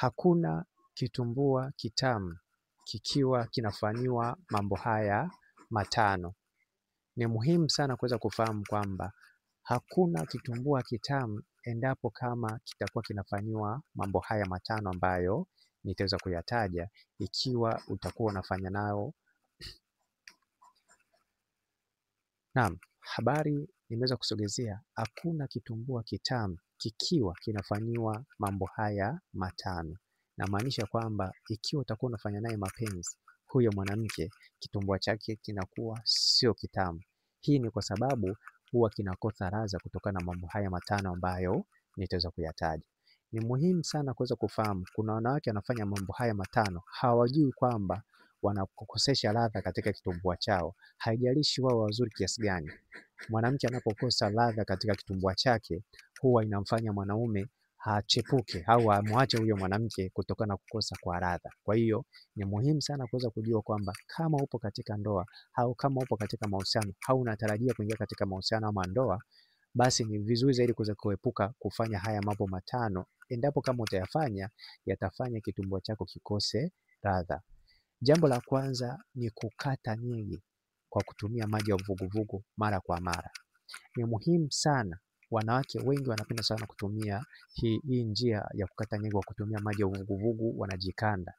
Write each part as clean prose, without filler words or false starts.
hakuna kitumbua kitamu kikiwa kinafanyiwa mambo haya matano. Ni muhimu sana kuweza kufahamu kwamba hakuna kitumbua kitamu endapo kama kitakuwa kinafanyiwa mambo haya matano ambayo nitaweza kuyataja, ikiwa utakuwa unafanya nao. Naam, habari nimeweza kusogezea, hakuna kitumbua kitamu kikiwa kinafanyiwa mambo haya matano. Na maanisha kwamba ikiwa utakuwa unafanya naye mapenzi huyo mwanamke, kitumbua chake kinakuwa sio kitamu. Hii ni kwa sababu huwa kinakosa ladha kutokana na mambo haya matano ambayo nitaweza kuyataja. Ni muhimu sana kuweza kufahamu, kuna wanawake wanafanya mambo haya matano, hawajui kwamba wanakukosesha ladha katika kitumbua chao. Haijalishi wao wazuri kiasi gani, mwanamke anapokosa ladha katika kitumbua chake, huwa inamfanya mwanaume achepuke au amwache huyo mwanamke kutokana na kukosa kwa ladha. Kwa hiyo ni muhimu sana kuweza kujua kwamba kama upo katika ndoa au kama upo katika mahusiano au unatarajia kuingia katika mahusiano ama ndoa, basi ni vizuri zaidi kuweza kuepuka kufanya haya mambo matano. Endapo kama utayafanya, yatafanya kitumbua chako kikose ladha. Jambo la kwanza ni kukata nyege kwa kutumia maji ya uvuguvugu mara kwa mara. Ni muhimu sana, wanawake wengi wanapenda sana kutumia hii njia ya kukata nyege kwa kutumia maji ya uvuguvugu, wanajikanda.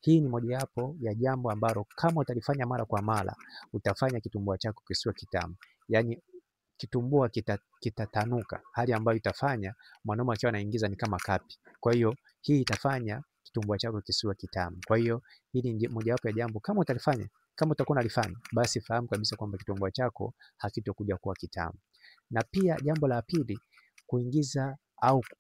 Hii ni mojawapo ya jambo ambalo kama utalifanya mara kwa mara, utafanya kitumbua chako kisiwe kitamu. Yaani kitumbua kitatanuka, hali ambayo itafanya mwanaume akiwa anaingiza ni kama kapi. Kwa hiyo hii itafanya kitumbua chako kisiwe kitamu. Kwa hiyo hili ni mojawapo ya jambo kama utalifanya, kama utakuwa unalifanya, basi fahamu kabisa kwamba kitumbua chako hakitokuja kuwa kitamu. Na pia jambo la pili,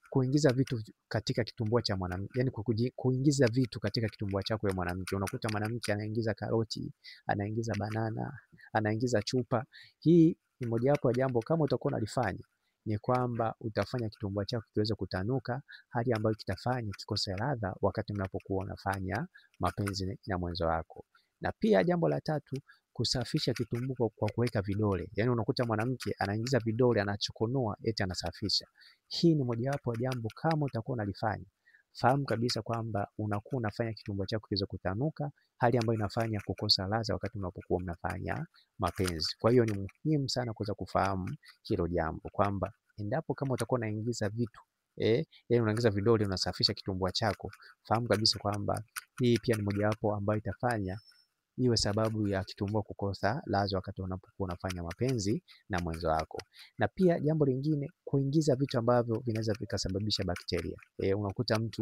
kuingiza vitu katika kitumbua cha mwanamke, yani kuingiza vitu katika kitumbua chako ya mwanamke. Unakuta mwanamke anaingiza karoti, anaingiza banana, anaingiza chupa. Hii ni mojawapo ya jambo kama utakuwa unalifanya, ni kwamba utafanya kitumbua chako kiweze kutanuka, hali ambayo kitafanya kikose ladha wakati mnapokuwa unafanya mapenzi na mwenzo wako. Na pia jambo la tatu, kusafisha kitumbua kwa kuweka vidole. Yaani unakuta mwanamke anaingiza vidole, anachokonoa eti anasafisha. Hii ni mojawapo ya jambo kama utakuwa unalifanya, fahamu kabisa kwamba unakuwa unafanya kitumbua chako kiweze kutanuka, hali ambayo inafanya kukosa ladha wakati mnapokuwa mnafanya mapenzi. Kwa hiyo ni muhimu sana kuweza kufahamu hilo jambo kwamba endapo kama utakuwa unaingiza vitu yaani unaingiza vidole unasafisha kitumbua chako, fahamu kabisa kwamba hii pia ni mojawapo ambayo itafanya iwe sababu ya kitumbua kukosa ladha wakati unapokuwa unafanya mapenzi na mwenzo wako. Na pia jambo lingine, kuingiza vitu ambavyo vinaweza vikasababisha bakteria. Unakuta mtu